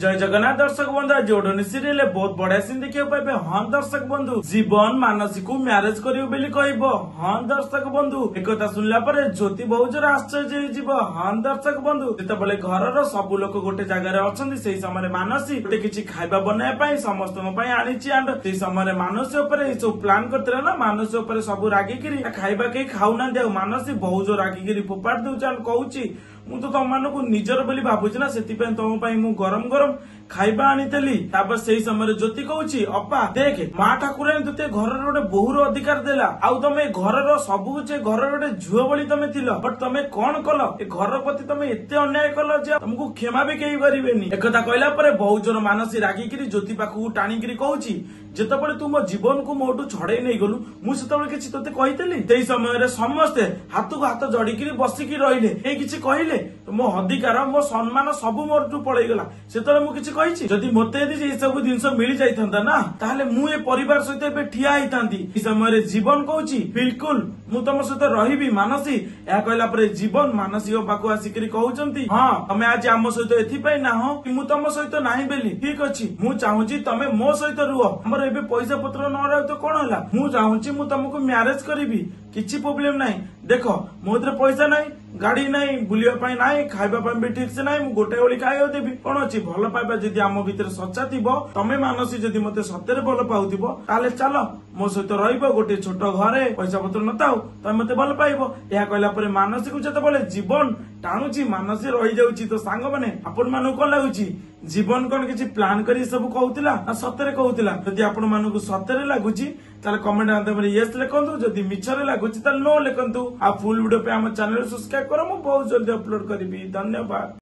जय जगन्नाथ दर्शक बंधु आज ओढ़नी सीरियल बहुत बढ़िया सीन देखिए पाइबे। हाँ दर्शक बंधु जीवन मानसी को मैरेज करियो बेली कहबो। हाँ दर्शक बंधु एक कथा सुनला परे ज्योति बहुत जोर आश्चर्य हो। हाँ दर्शक बंधु जेतेबेले घरर सब लोक गोटे जगार अछंती सेही समय मानसी गोटे किछि खाइबा बनाया पई समस्तन पई आनिछि एंड सेही समय मानसी ऊपर ए सब प्लान करतला ना मानसी ऊपर सब रागिकिरी खाइबा के खाउना देउ मानसी बहुत जोर रागिकिरी फोपाड़ देउछ एंड कहूछि मु तो तुम मानक निजर बोली भावुची ना सेतिपई तुम पई मु गरम गरम खाइबा आनीतेली। तापर सेही समय ज्योति कहूची अपा देख माँ ठाकुराणी तुते घर गोटे बोहूर अधिकार देला आउ तमे घर सबु घर गोटे झुओ बोली तमे थिलो बट तमे कौन कल ए घर प्रति तमे एते अन्याय कल जे तुमको क्षमा भी केही करिवेनी। एक कथा कहला परे बहुत जोर मानसी रागिकिरी ज्योति पाखु टाणीकिरी कहूची जेतेबेले तू मो जीवन को मोटू छड़े नहीं गलु मु सेतेबेले किछि तोते कहितली सेही समय समस्ते हाथ को हाथ जड़िकिरी बसिकी रहिले ए किछि कहिले मो अधिकार मो सम्मान सब मोर तू पळेई गला सेतरे मु किछि कहिछि जदि मते यदि ए सब जिंस मिली जाइथंदा ना ताहले मु ए परिवार सहित एबे ठिया आइथांती। ई समय जीवन कहूची बिल्कुल मु तम सहित रहिबी मानसी या कहला परे जीवन मानसी पाखु आसिकरी कहउचंती हां तमे आज आम सहित एथि पई ना हो कि मु तम सहित नाही बेली ठीक अछि मु चाहूची तमे मो सहित रुह हमर एबे पैसा पत्र न रह तो कोन होला मु चाहूची मु तुमको मैरेज करिवि किछि प्रॉब्लम नाही देखो मोदरे पैसा नाही गाड़ी नाही बुलिया पाई नाही खाइबा पाई भी ठीक से नाही मु गोटे ओली खाइयो देबी कोन अछि भल पाइबा जदि आम भीतर सच्चा थिबो तमे मानसी जदि मते सत्यरे भल पाउथिबो ताले चलो मो सहित रहइबो गोटे छोट घरे पैसा पत्र नताउ तमे मते भल पाइबो। या कहला परे मानसी को जते बोले जीवन टाणुची मानसी रहि जाउची तो सांग माने आपन मानु को लागुची जीवन कोन किछि प्लान करी सब कहउतिला ना सत्यरे कहउतिला जदि आपन मानु को सत्यरे लागुची ताले कमेंट माध्यम यस लिखंतु जदि मिछरे लागुची ताले नो लिखंतु आ फुल वीडियो पे हम चैनल सब्सक्राइब करो मु बहुत जल्दी अपलोड करबी। धन्यवाद।